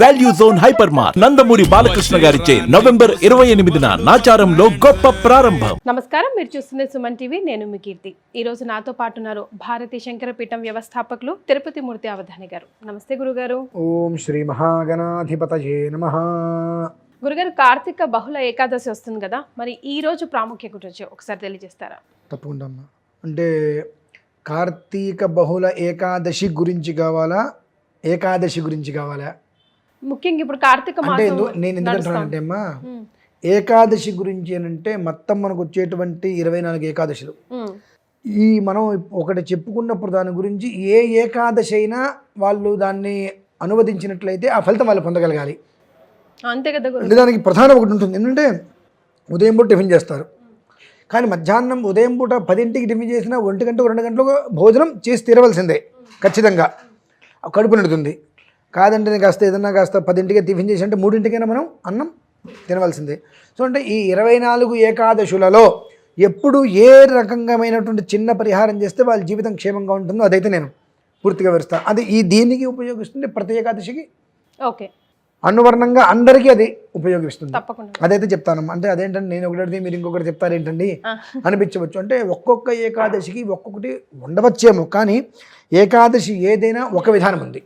Value zone hyper mart Nandamuri Balakrishna గారిచే November 28న నాచారంలో గొప్ప ప్రారంభం. నమస్కారం, మీరు చూస్తున్న సుమన్ టీవీ. నేను మీ కీర్తి. ఈ రోజు నాతో పాటు ఉన్నారు భారతీ శంకరపీఠం వ్యవస్థాపకులు తిరుపతి మూర్తి అవధాని గారు. నమస్తే గురుగారు. ఓం శ్రీ మహాగణాధిపతయే నమః. గురుగారు, కార్తీక బహుళ ఏకాదశి వస్తుంది కదా, మరి ఈ రోజు ప్రాముఖ్యత గురించి ఒకసారి తెలియజేస్తారా? తప్పకుండా అమ్మా. అంటే కార్తీక బహుళ ఏకాదశి గురించి కావాలా, ఏకాదశి గురించి కావాలా? ముఖ్యంగా ఇప్పుడు కార్తీక అంటే మాసం నేను ఎందుకంటానంటే అమ్మా, ఏకాదశి గురించి అంటే మొత్తం మనకు వచ్చేటువంటి 24 ఏకాదశులు. ఈ మనం ఒకటి చెప్పుకున్నప్పుడు దాని గురించి ఏ ఏకాదశి అయినా వాళ్ళు దాన్ని అనువదించినట్లయితే ఆ ఫలితం వాళ్ళు పొందగలగాలి. అంతే కదా గురు. అంటే దానికి ప్రధానం ఒకటి ఉంటుంది. ఏంటంటే ఉదయం పూట టిఫిన్ చేస్తారు, కానీ మధ్యాహ్నం ఉదయం పూట 10ంటికి టిఫిన్ చేసినా 1 గంట 2 గంటలకు భోజనం చేసి తీరవలసిందే ఖచ్చితంగా. కడుపు నిండుతుంది. కాదంటే నేను కాస్త ఏదన్నా కాస్త 10ంటికే టిఫిన్ చేసి అంటే 3ంటికైనా మనం అన్నం తినవలసిందే. సో అంటే ఈ 24 ఏకాదశులలో ఎప్పుడు ఏ రకంగామైనటువంటి చిన్న పరిహారం చేస్తే వాళ్ళ జీవితం క్షేమంగా ఉంటుందో అదైతే నేను పూర్తిగా వివరిస్తాను. అది ఈ దీనికి ఉపయోగిస్తుంది, ప్రతి ఏకాదశికి ఓకే అనువర్ణంగా అందరికీ అది ఉపయోగిస్తుంది. తప్పకుండా అదైతే చెప్తాను. అంటే అదేంటంటే నేను ఒకటి మీరు ఇంకొకటి చెప్తారేంటండి అనిపించవచ్చు. అంటే ఒక్కొక్క ఏకాదశికి ఒక్కొక్కటి ఉండవచ్చేమో, కానీ ఏకాదశి ఏదైనా ఒక విధానం ఉంది.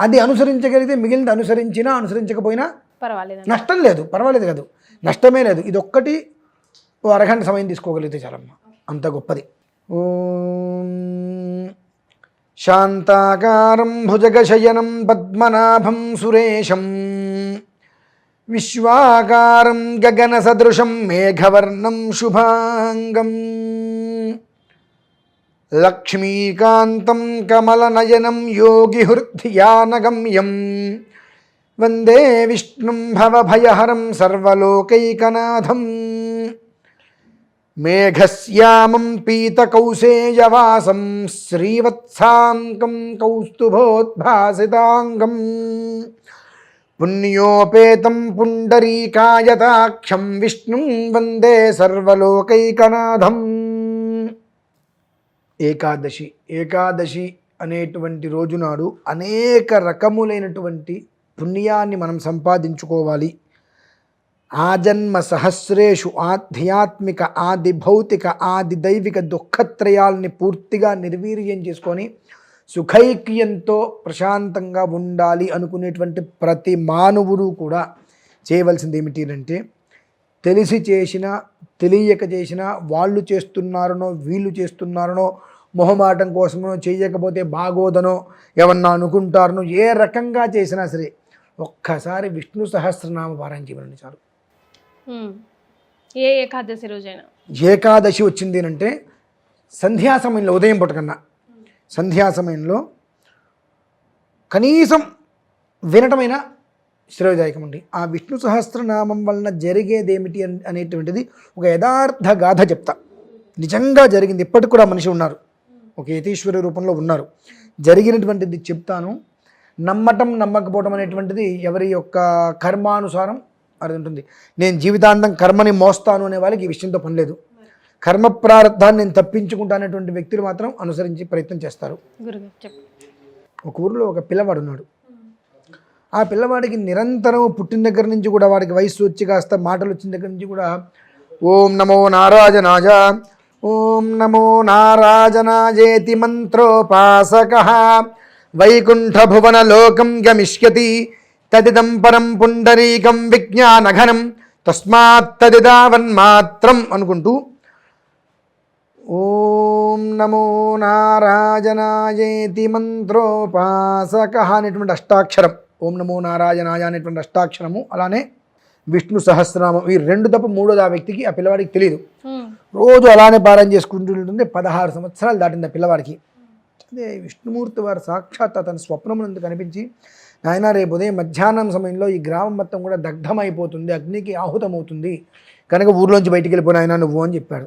అది అనుసరించగలిగితే మిగిలిన అనుసరించినా అనుసరించకపోయినా పర్వాలేదు, నష్టం లేదు, పర్వాలేదు కాదు, నష్టమే లేదు. ఇది ఒక్కటి అరగంట సమయం తీసుకోగలిగితే చాలమ్మా, అంత గొప్పది. ఓం శాంతాకారం భుజగశయనం పద్మనాభం సురేశం విశ్వాకారం గగన సదృశం మేఘవర్ణం శుభాంగం లక్ష్మీకాంతం కమలనయనం యోగిహృద్యానగమ్యం వందే విష్ణుం భవభయహరం సర్వలోకైకనాథం మేఘశ్యామం పీతకౌసేయవాసం శ్రీవత్సాంకం కౌస్తుభోద్భాసితాంగం పుణ్యోపేతం పుండరీకాయతాక్షం విష్ణుం వందే సర్వలోకైకనాథం. ఏకాదశి అనేటువంటి రోజునాడు అనేక రకములైనటువంటి పుణ్యాన్ని మనం సంపాదించుకోవాలి. ఆజన్మ సహస్రేషు ఆధ్యాత్మిక ఆది భౌతిక ఆది దైవిక దుఃఖత్రయాల్ని పూర్తిగా నిర్వీర్యం చేసుకొని సుఖైక్యంతో ప్రశాంతంగా ఉండాలి అనుకునేటువంటి ప్రతి మానవుడు కూడా చేయవలసింది ఏమిటి అంటే, తెలిసి చేసినా తెలియక చేసినా, వాళ్ళు చేస్తున్నారనో వీళ్ళు చేస్తున్నారనో, మొహమాటం కోసమనో, చేయకపోతే బాగోదనో, ఏమన్నా అనుకుంటారనో, ఏ రకంగా చేసినా సరే ఒక్కసారి విష్ణు సహస్రనామ పారాయణ చేయమని చాలు. ఏ ఏకాదశి రోజైనా ఏకాదశి వచ్చింది అంటే సంధ్యా సమయంలో, ఉదయం పూట కన్నా సంధ్యా సమయంలో కనీసం వినటమైనా శ్రేయోదాయకం అండి. ఆ విష్ణు సహస్రనామం వలన జరిగేదేమిటి అనేటువంటిది ఒక యథార్థ గాథ చెప్తా. నిజంగా జరిగింది, ఇప్పటికి కూడా మనిషి ఉన్నారు, ఒక యతీశ్వరి రూపంలో ఉన్నారు. జరిగినటువంటిది చెప్తాను. నమ్మటం నమ్మకపోవటం అనేటువంటిది ఎవరి యొక్క కర్మానుసారం అది ఉంటుంది. నేను జీవితాంతం కర్మని మోస్తాను అనే వాళ్ళకి ఈ విషయంతో పని లేదు. కర్మ ప్రారంధాన్ని నేను తప్పించుకుంటానేటువంటి వ్యక్తులు మాత్రం అనుసరించి ప్రయత్నం చేస్తారు. ఒక ఊరిలో ఒక పిల్లవాడు ఉన్నాడు. ఆ పిల్లవాడికి నిరంతరం పుట్టిన దగ్గర నుంచి కూడా, వాడికి వయస్సు వచ్చి కాస్త మాటలు వచ్చిన దగ్గర నుంచి కూడా ఓం నమో నారాజనాజ, ఓం నమో నారాజనాజేతి మంత్రోపాసకః వైకుంఠ భువన లోకం గమిష్యతి తదిదం పరం పుండరీకం విజ్ఞానఘనం తస్మాత్ తదిదావన్మాత్రం అనుకుంటూ ఓం నమో నారాజనాయేతి మంత్రోపాసకః అనేటువంటి అష్టాక్షరం, ఓం నమో నారాయణాయ అనేటువంటి అష్టాక్షరము, అలానే విష్ణు సహస్రనామం, ఈ రెండు తప్ప మూడోది ఆ వ్యక్తికి, ఆ పిల్లవాడికి తెలియదు. రోజు అలానే పారాయణ చేసుకుంటూ ఉంటుంది. 16 సంవత్సరాలు దాటింది ఆ పిల్లవాడికి. అదే విష్ణుమూర్తి వారు సాక్షాత్ అతని స్వప్నమునందు కనిపించి, నాయన రేపు ఉదయం మధ్యాహ్నం సమయంలో ఈ గ్రామం మొత్తం కూడా దగ్ధమైపోతుంది, అగ్నికి ఆహుతమవుతుంది కనుక ఊర్లోంచి బయటికి వెళ్ళిపోయిన ఆయన నువ్వు అని చెప్పాడు.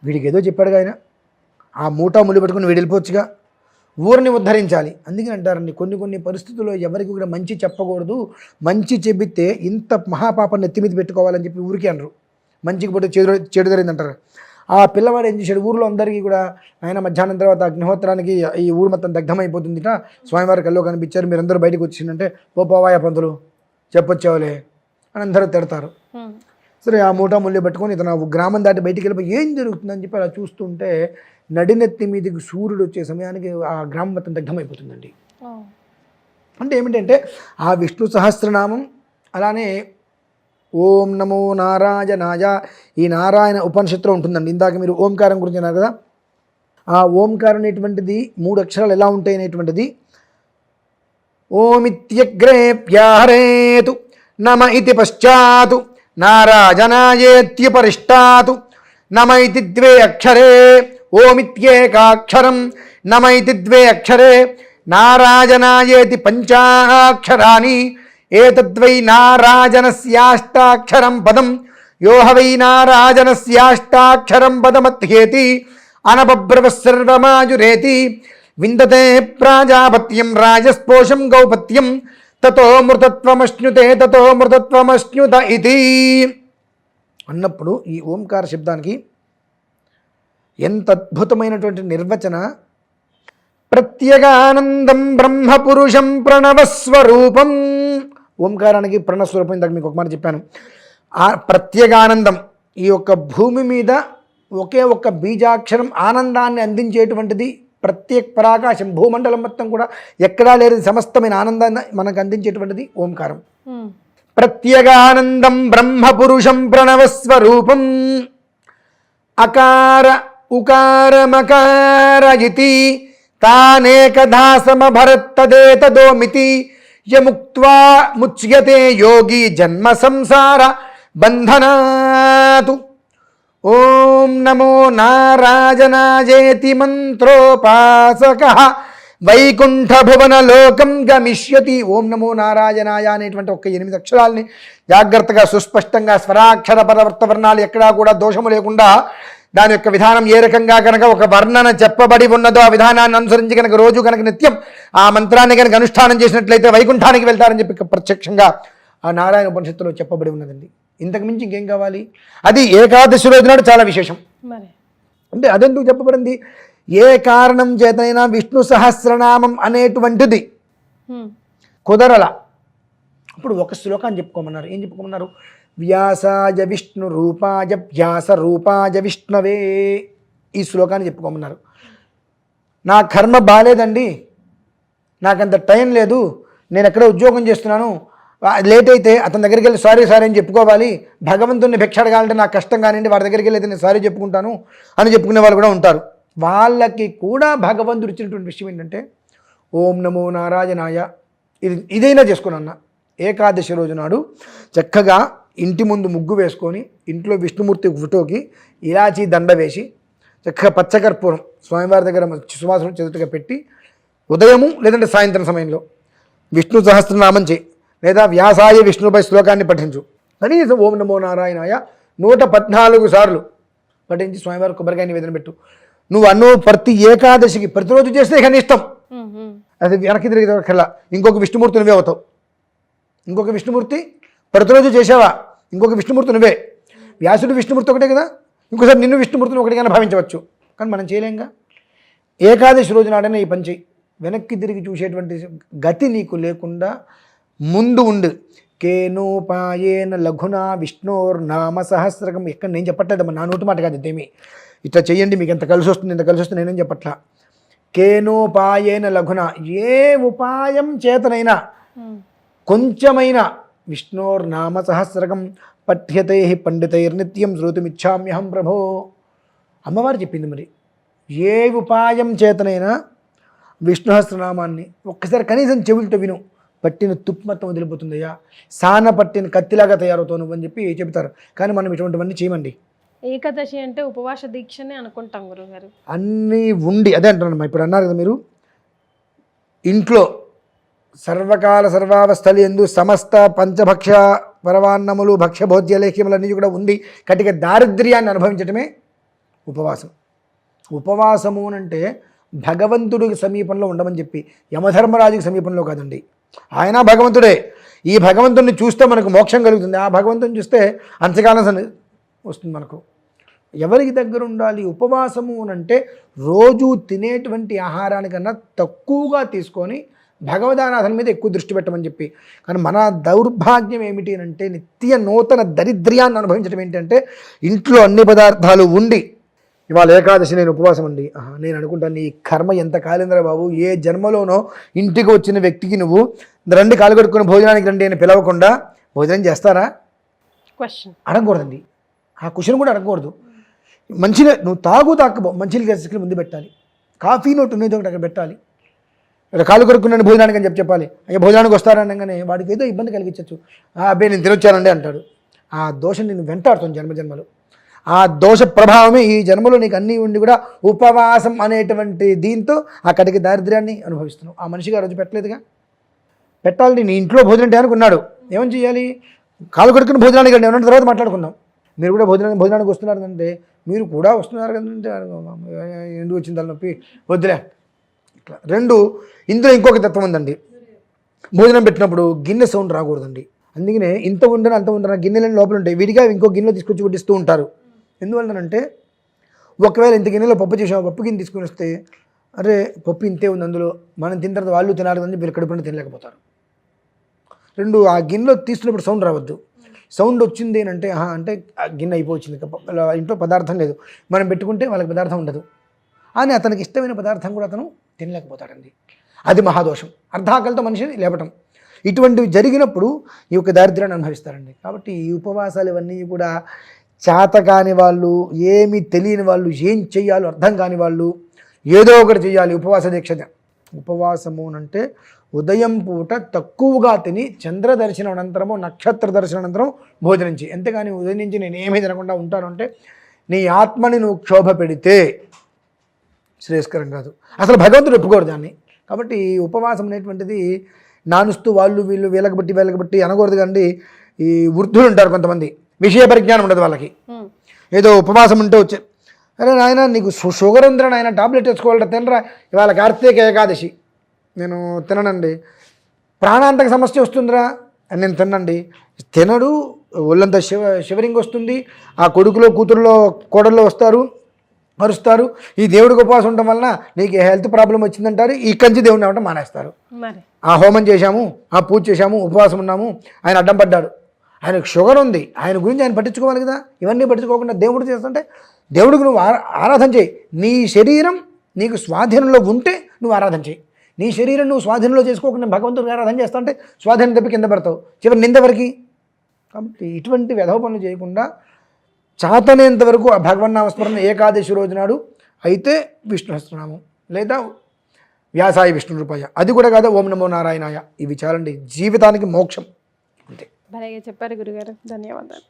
వీడికి ఏదో చెప్పాడుగా ఆయన, ఆ మూటా ముళ్ళు పెట్టుకుని వీడు వెళ్ళిపోవచ్చుగా, ఊరిని ఉద్ధరించాలి. అందుకని అంటారండి, కొన్ని పరిస్థితుల్లో ఎవరికి కూడా మంచి చెప్పకూడదు, మంచి చెబితే ఇంత మహాపాపాన్ని నెత్తి మీద పెట్టుకోవాలని చెప్పి ఊరికి అనరు. మంచికి పోతే చెడు జరిగింది అంటారు. ఆ పిల్లవాడు ఏం చేశాడు, ఊర్లో అందరికీ కూడా ఆయన మధ్యాహ్నం తర్వాత అగ్నిహోత్రానికి ఈ ఊరు మొత్తం దగ్ధమైపోతుందిట, స్వామివారి కల్లో కనిపించారు, మీరందరూ బయటకు వచ్చిందంటే పోవాయా పంతులు చెప్పొచ్చావులే అని అందరూ తిడతారు. సరే ఆ మూటా ముళ్ళు పెట్టుకొని ఇతను గ్రామం దాటి బయటికి వెళ్ళిపోయి ఏం జరుగుతుందని చెప్పి అలా చూస్తుంటే నడినెత్తి మీదకి సూర్యుడు వచ్చే సమయానికి ఆ గ్రామం మొత్తం దగ్ధమైపోతుందండి. అంటే ఏమిటంటే ఆ విష్ణు సహస్రనామం అలానే ఓం నమో నారాయణాయ ఈ నారాయణ ఉపనిషత్తులో ఉంటుందండి. ఇందాక మీరు ఓంకారం గురించి అన్నారు కదా, ఆ ఓంకారం అనేటువంటిది 3 అక్షరాలు ఎలా ఉంటాయి అనేటువంటిది ఓమిత్యగ్రే వ్యాహరేతు నమ ఇతి పశ్చాతు నారాయణాయేత్యుపరిష్టాతు నమ ఇతి 2 అక్షరే ఓమిత్యేకాక్షరం నమ ఇతి 2 అక్షరే నారాయణాయేతి 5 అక్షరాణి ఏతద్వై నారాజనస్యాష్టాక్షరం పదం యోహ వై నారాజనస్యాష్టాక్షరం పదమధ్యేతి అనబభ్రవ సర్వమాజురేతి విందతే ప్రాజాపత్యం రాజస్పోషం గౌపత్యం తతో మృతత్వమశ్నుతే తతో మృతత్వమశ్నుత ఇది అన్నప్పుడు ఈ ఓంకార శబ్దానికి ఎంత అద్భుతమైనటువంటి నిర్వచన. ప్రత్యేగానందం బ్రహ్మపురుషం ప్రణవస్వరూపం. ఓంకారానికి ప్రణవస్వరూపం ఇందాక మీకు ఒక మాట చెప్పాను. ఆ ప్రత్యేగానందం ఈ యొక్క భూమి మీద ఒకే ఒక్క బీజాక్షరం ఆనందాన్ని అందించేటువంటిది ప్రత్యేక పరాకాశం, భూమండలం మొత్తం కూడా ఎక్కడా లేదు సమస్తమైన ఆనందాన్ని మనకు అందించేటువంటిది ఓంకారం. ప్రత్యేగానందం బ్రహ్మపురుషం ప్రణవస్వరూపం అకార ఉకారమకార ఇతి తానేకధా సమభరత్తదేతదోమితి యముక్త్వా ముచ్యతే యోగి జన్మ సంసార బంధనాతు. ఓం నమో నారాజనాయేతి మంత్రోపాసకః వైకుంఠ భువన లోకం గమిష్యతి. ఓం నమో నారాయణాయ అనేటువంటి ఒక 8 అక్షరాలని జాగ్రత్తగా సుస్పష్టంగా స్వరాక్షర పరవర్త వర్ణాలు ఎక్కడా కూడా దోషము లేకుండా దాని యొక్క విధానం ఏ రకంగా కనుక ఒక వర్ణన చెప్పబడి ఉన్నదో ఆ విధానాన్ని అనుసరించి కనుక రోజు కనుక నిత్యం ఆ మంత్రాన్ని కనుక అనుష్ఠానం చేసినట్లయితే వైకుంఠానికి వెళ్తారని చెప్పి ప్రత్యక్షంగా ఆ నారాయణ ఉపనిషత్తులో చెప్పబడి ఉన్నదండి. ఇంతకు మించి ఇంకేం కావాలి? అది ఏకాదశి రోజు నాడు చాలా విశేషం. అంటే అదెందుకు చెప్పబడింది? ఏ కారణం చేతనైనా విష్ణు సహస్రనామం అనేటువంటిది కుదరల అప్పుడు ఒక శ్లోకాన్ని చెప్పుకోమన్నారు. ఏం చెప్పుకోమన్నారు? వ్యాసాయ విష్ణు రూపాయ వ్యాస రూపాయ విష్ణవే. ఈ శ్లోకాన్ని చెప్పుకోమన్నారు. నా కర్మ బాలేదండి, నాకంత టైం లేదు, నేను ఎక్కడ ఉద్యోగం చేస్తున్నాను, లేట్ అయితే అతని దగ్గరికి వెళ్ళి సారీ అని చెప్పుకోవాలి, భగవంతుడిని భిక్ష అడగాలంటే నాకు కష్టం కానివ్వండి, వాడి దగ్గరికి వెళ్ళి అయితే నేను సారీ చెప్పుకుంటాను అని చెప్పుకునే వాళ్ళు కూడా ఉంటారు. వాళ్ళకి కూడా భగవంతుడు ఇచ్చినటువంటి విషయం ఏంటంటే ఓం నమో నారాయణాయ. ఇదైనా చేసుకున్నా ఏకాదశి రోజు నాడు చక్కగా ఇంటి ముందు ముగ్గు వేసుకొని ఇంట్లో విష్ణుమూర్తి ఫోటోకి ఇలాచీ దండ వేసి చక్కగా పచ్చకర్పూరం స్వామివారి దగ్గర సువాసన చెదుటగా పెట్టి ఉదయము లేదంటే సాయంత్రం సమయంలో విష్ణు సహస్రనామం చేయి, లేదా వ్యాసాయ విష్ణుపై శ్లోకాన్ని పఠించు. కనీసం ఓం నమో నారాయణాయ 114 సార్లు పఠించి స్వామివారి కొబ్బరికాయ నివేదన పెట్టు. నువ్వు ప్రతి ఏకాదశికి ప్రతిరోజు చేస్తే ఇక నీ ఇష్టం, అది వెనక్కి తిరిగి కల్లా ఇంకొక విష్ణుమూర్తి నువ్వే అవుతావు. ఇంకొక విష్ణుమూర్తి ప్రతిరోజు చేసావా, ఇంకొక విష్ణుమూర్తి నువ్వే. వ్యాసుడు విష్ణుమూర్తి ఒకటే కదా, ఇంకోసారి నిన్ను విష్ణుమూర్తిని ఒకటిగానే భావించవచ్చు, కానీ మనం చేయలేంగా. ఏకాదశి రోజు నాడైనా ఈ పని చేయి. వెనక్కి తిరిగి చూసేటువంటి గతి నీకు లేకుండా ముందు ఉండు. కేనోపాయేన లఘునా విష్ణోర్నామ సహస్రకం. ఎక్కడ నేను చెప్పట్లేదమ్మా, నా నోటి మాట కాదు ఇదేమి. ఇట్లా చెయ్యండి మీకు ఎంత కలిసి వస్తుంది, ఇంత కలిసి వస్తుంది నేనేం చెప్పట్లా. కేనోపాయేన లఘున, ఏ ఉపాయం చేతనైనా కొంచెమైనా విష్ణోర్నామ సహస్రకం పఠ్యతే పండితైర్నిత్యం శ్రోతుమిచ్చామ్యహం ప్రభో. అమ్మవారు చెప్పింది. మరి ఏ ఉపాయం చేతనైనా విష్ణు సహస్రనామాన్ని ఒక్కసారి కనీసం చెవులతో విను, పట్టిన తుప్పు మొత్తం వదిలిపోతుందయ్యా, సాన పట్టిన కత్తిలాగా తయారవుతావు నువ్వు అని చెప్పి చెబుతారు. కానీ మనం ఇటువంటివన్నీ చేయమండి. ఏకాదశి అంటే ఉపవాస దీక్షనే అనుకుంటాం గురుగారు. అన్నీ ఉండి అదే అంటున్నాను. ఇప్పుడు అన్నారు కదా మీరు, ఇంట్లో సర్వకాల సర్వావస్థలు ఎందు సమస్త పంచభక్ష పరవాన్నములు భక్ష్య భోజ్యలేఖ్యములన్నీ కూడా ఉండి కటిక దారిద్ర్యాన్ని అనుభవించటమే ఉపవాసం. ఉపవాసము అంటే భగవంతుడికి సమీపంలో ఉండమని చెప్పి, యమధర్మరాజుకి సమీపంలో కాదండి. ఆయన భగవంతుడే. ఈ భగవంతుడిని చూస్తే మనకు మోక్షం కలుగుతుంది, ఆ భగవంతుని చూస్తే అంత్యకాలం వస్తుంది మనకు. ఎవరికి దగ్గర ఉండాలి? ఉపవాసము అని అంటే రోజు తినేటువంటి ఆహారానికన్నా తక్కువగా తీసుకొని భగవదారాధన మీద ఎక్కువ దృష్టి పెట్టమని చెప్పి. కానీ మన దౌర్భాగ్యం ఏమిటి అని అంటే నిత్య నూతన దరిద్ర్యాన్ని అనుభవించడం ఏంటంటే ఇంట్లో అన్ని పదార్థాలు ఉండి ఇవాళ ఏకాదశి నేను ఉపవాసం అండి, నేను అనుకుంటాను నీ కర్మ ఎంత కాలిందిరా బాబు. ఏ జన్మలోనో ఇంటికి వచ్చిన వ్యక్తికి నువ్వు రండి కాలు కడుక్కుని భోజనానికి రండి అని పిలవకుండా భోజనం చేస్తారా? అడగకూడదండి. ఆ క్వశ్చన్ కూడా అడగకూడదు. మంచిగా నువ్వు తాకపో మంచిగా గెలిచి ముందు పెట్టాలి. కాఫీ నోటు ఉన్నది ఒకటి అక్కడ పెట్టాలి. కాలు కొరుక్కున్నాను భోజనానికి అని చెప్పాలి. అయ్యా భోజనానికి వస్తారనగానే వాడికి ఏదో ఇబ్బంది కలిగించవచ్చు. అబ్బాయి నేను తినొచ్చానండి అంటాడు. ఆ దోషం నేను వెంటాడుతుంది జన్మజన్మలు. ఆ దోష ప్రభావమే ఈ జన్మలో నీకు అన్నీ ఉండి కూడా ఉపవాసం అనేటువంటి దీంతో ఆ కటికి దారిద్ర్యాన్ని అనుభవిస్తున్నావు. ఆ మనిషిగా రోజు పెట్టలేదుగా. పెట్టాలని నీ ఇంట్లో భోజనం చేయడానికి ఉన్నాడు, ఏమని చేయాలి? కాలు కొడుకుని భోజనానికి రండి ఏమన్నా తర్వాత మాట్లాడుకుందాం. మీరు కూడా భోజనానికి వస్తున్నారు అంటే మీరు కూడా వస్తున్నారు కదంటే ఎందుకు వచ్చింది తలనొప్పి వద్దులే. ఇట్లా రెండు. ఇందులో ఇంకొక తత్వం ఉందండి. భోజనం పెట్టినప్పుడు గిన్నె సౌండ్ రాకూడదండి. అందుకనే ఇంత ఉండని అంత ఉండని గిన్నెలని లోపల ఉంటాయి, విడిగా ఇంకో గిన్నెలో తీసుకొచ్చి వడ్డిస్తూ ఉంటారు. ఎందువల్లనంటే ఒకవేళ ఇంత గిన్నెలో పప్పు చేసాము, పప్పు గిన్నె తీసుకుని వస్తే అరే పప్పు ఇంతే ఉంది అందులో, మనం తిన్న తర్వాత వాళ్ళు తినాలి కదండి, వీళ్ళు కడుపున తినలేకపోతారు. రెండు, ఆ గిన్నెలో తీసుకున్నప్పుడు సౌండ్ రావద్దు. సౌండ్ వచ్చింది అంటే అంటే ఆ గిన్నె అయిపోయింది, ఇంట్లో పదార్థం లేదు, మనం పెట్టుకుంటే వాళ్ళకి పదార్థం ఉండదు అని అతనికి ఇష్టమైన పదార్థం కూడా అతను తినలేకపోతాడండి. అది మహాదోషం. అర్ధాకలతో మనిషిని లేపటం. ఇటువంటివి జరిగినప్పుడు ఈ యొక్క దారిద్ర్యాన్ని అనుభవిస్తారండి. కాబట్టి ఈ ఉపవాసాలు ఇవన్నీ కూడా చేత కాని వాళ్ళు, ఏమీ తెలియని వాళ్ళు, ఏం చెయ్యాలో అర్థం కాని వాళ్ళు ఏదో ఒకటి చేయాలి. ఉపవాస దీక్ష. ఉపవాసము అంటే ఉదయం పూట తక్కువగా తిని చంద్ర దర్శనం అనంతరము నక్షత్ర దర్శనం అనంతరం భోజనం చేయి. ఎంతగాని ఉదయం నుంచి నేను ఏమీ తినకుండా ఉంటాను అంటే నీ ఆత్మని నువ్వు క్షోభ పెడితే శ్రేయస్కరం కాదు. అసలు భగవంతుడు ఒప్పుకోరు దాన్ని. కాబట్టి ఉపవాసం అనేటువంటిది నానుస్తూ వాళ్ళు వీళ్ళు వీళ్ళకి బట్టి అనకూడదు. కానీ ఈ వృద్ధులు ఉంటారు కొంతమంది, విషయ పరిజ్ఞానం ఉండదు వాళ్ళకి. ఏదో ఉపవాసం ఉంటే వచ్చే అరే నాయన నీకు షుగర్ ఉందిరా నాయన, టాబ్లెట్ వేసుకోవాలంటే తినరా, ఇవాళ కార్తీక ఏకాదశి నేను తిననండి, ప్రాణాంతక సమస్య వస్తుందిరా అని నేను తినండి. తినడు, ఒళ్ళంతా షివరింగ్ వస్తుంది, ఆ కొడుకులో కూతురులో కోడల్లో వస్తారు, మరుస్తారు. ఈ దేవుడికి ఉపవాసం ఉండడం వలన నీకు హెల్త్ ప్రాబ్లం వచ్చిందంటారు. ఇక్కడి నుంచి దేవుడిని అవ్వడం మానేస్తారు. ఆ హోమం చేశాము, ఆ పూజ చేశాము, ఉపవాసం ఉన్నాము, ఆయన అడ్డం పడ్డాడు, ఆయనకు షుగర్ ఉంది, ఆయన గురించి ఆయన పట్టించుకోవాలి కదా. ఇవన్నీ పట్టించుకోకుండా దేవుడు చేస్తుంటే దేవుడికి నువ్వు ఆరాధన చేయి. నీ శరీరం నీకు స్వాధీనంలో ఉంటే నువ్వు ఆరాధన చేయి. నీ శరీరం నువ్వు స్వాధీనంలో చేసుకోకుండా భగవంతుడికి ఆరాధన చేస్తా అంటే స్వాధీనం తప్పి కింద పడతావు, చివరి నిందవరకు. కాబట్టి ఇటువంటి వెధవ పనులు చేయకుండా చాతనేంత వరకు ఆ భగవన్నామస్మరణ ఏకాదశి రోజు నాడు అయితే విష్ణు సహస్రనామం లేదా వ్యాసాయ విష్ణు రూపాయ, అది కూడా కాదు ఓం నమో నారాయణాయ. ఇవి చాలండి జీవితానికి మోక్షం. అంతే. భలేగా చెప్పారు గురుగారు, ధన్యవాదాలు.